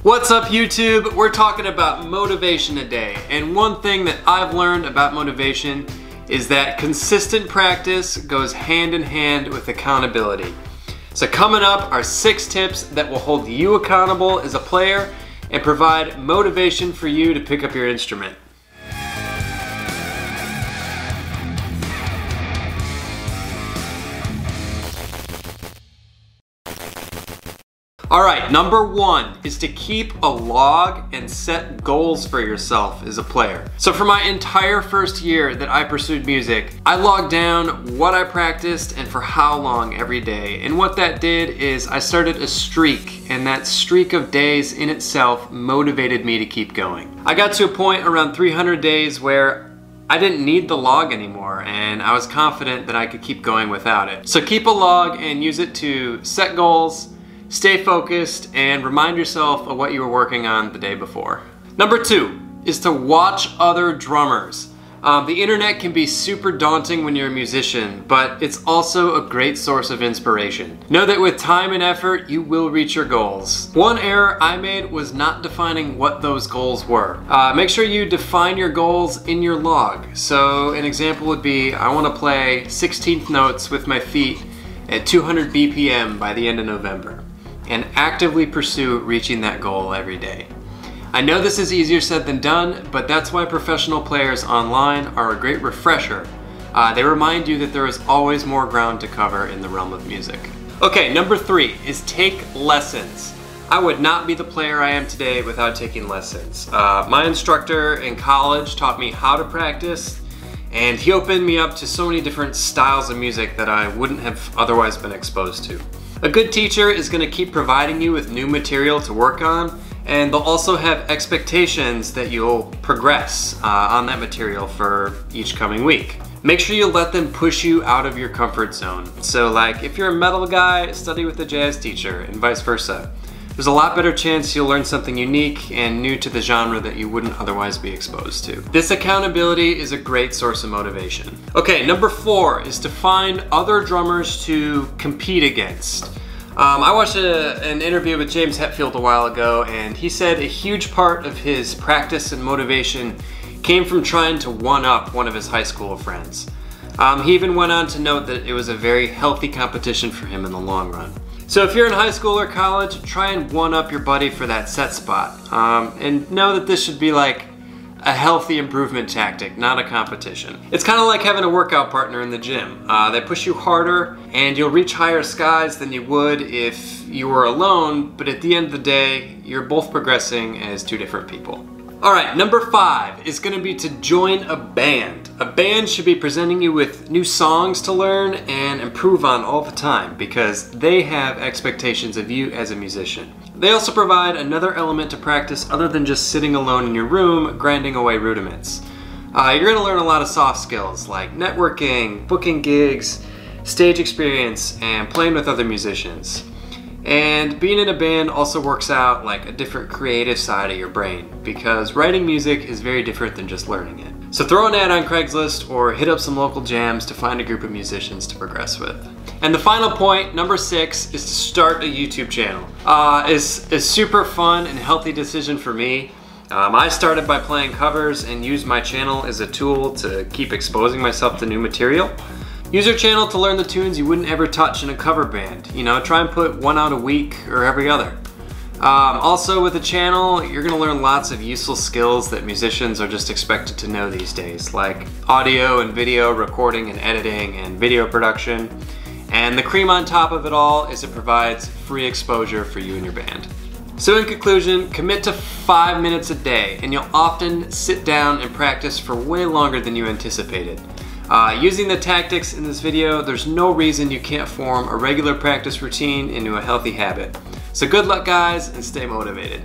What's up YouTube? We're talking about motivation today, and one thing that I've learned about motivation is that consistent practice goes hand in hand with accountability. So coming up are 6 tips that will hold you accountable as a player and provide motivation for you to pick up your instrument. Alright, number 1 is to keep a log and set goals for yourself as a player. So for my entire first year that I pursued music, I logged down what I practiced and for how long every day. And what that did is I started a streak, and that streak of days in itself motivated me to keep going. I got to a point around 300 days where I didn't need the log anymore, and I was confident that I could keep going without it. So keep a log and use it to set goals, stay focused, and remind yourself of what you were working on the day before. Number 2 is to watch other drummers. The internet can be super daunting when you're a musician, but it's also a great source of inspiration. Know that with time and effort, you will reach your goals. One error I made was not defining what those goals were. Make sure you define your goals in your log. So an example would be, I want to play 16th notes with my feet at 200 BPM by the end of November, and actively pursue reaching that goal every day. I know this is easier said than done, but that's why professional players online are a great refresher. They remind you that there is always more ground to cover in the realm of music. Okay, number 3 is take lessons. I would not be the player I am today without taking lessons. My instructor in college taught me how to practice, and he opened me up to so many different styles of music that I wouldn't have otherwise been exposed to. A good teacher is going to keep providing you with new material to work on, and they'll also have expectations that you'll progress on that material for each coming week. Make sure you let them push you out of your comfort zone. So like, if you're a metal guy, study with a jazz teacher, and vice versa. There's a lot better chance you'll learn something unique and new to the genre that you wouldn't otherwise be exposed to. This accountability is a great source of motivation. Okay, number 4 is to find other drummers to compete against. I watched an interview with James Hetfield a while ago, and he said a huge part of his practice and motivation came from trying to one-up one of his high school friends. He even went on to note that it was a very healthy competition for him in the long run. So if you're in high school or college, try and one-up your buddy for that set spot. And know that this should be like a healthy improvement tactic, not a competition. It's kind of like having a workout partner in the gym. They push you harder, and you'll reach higher skies than you would if you were alone, but at the end of the day, you're both progressing as 2 different people. Alright, number 5 is going to be to join a band. A band should be presenting you with new songs to learn and improve on all the time, because they have expectations of you as a musician. They also provide another element to practice other than just sitting alone in your room grinding away rudiments. You're going to learn a lot of soft skills like networking, booking gigs, stage experience, and playing with other musicians. And being in a band also works out like a different creative side of your brain, because writing music is very different than just learning it. So throw an ad on Craigslist or hit up some local jams to find a group of musicians to progress with. And the final point, number 6, is to start a YouTube channel. It's a super fun and healthy decision for me. I started by playing covers and used my channel as a tool to keep exposing myself to new material. Use your channel to learn the tunes you wouldn't ever touch in a cover band. You know, try and put one out a week or every other. Also with a channel, you're going to learn lots of useful skills that musicians are just expected to know these days, like audio and video recording and editing and video production. And the cream on top of it all is it provides free exposure for you and your band. So in conclusion, commit to 5 minutes a day, and you'll often sit down and practice for way longer than you anticipated. Using the tactics in this video, there's no reason you can't form a regular practice routine into a healthy habit. So good luck guys, and stay motivated.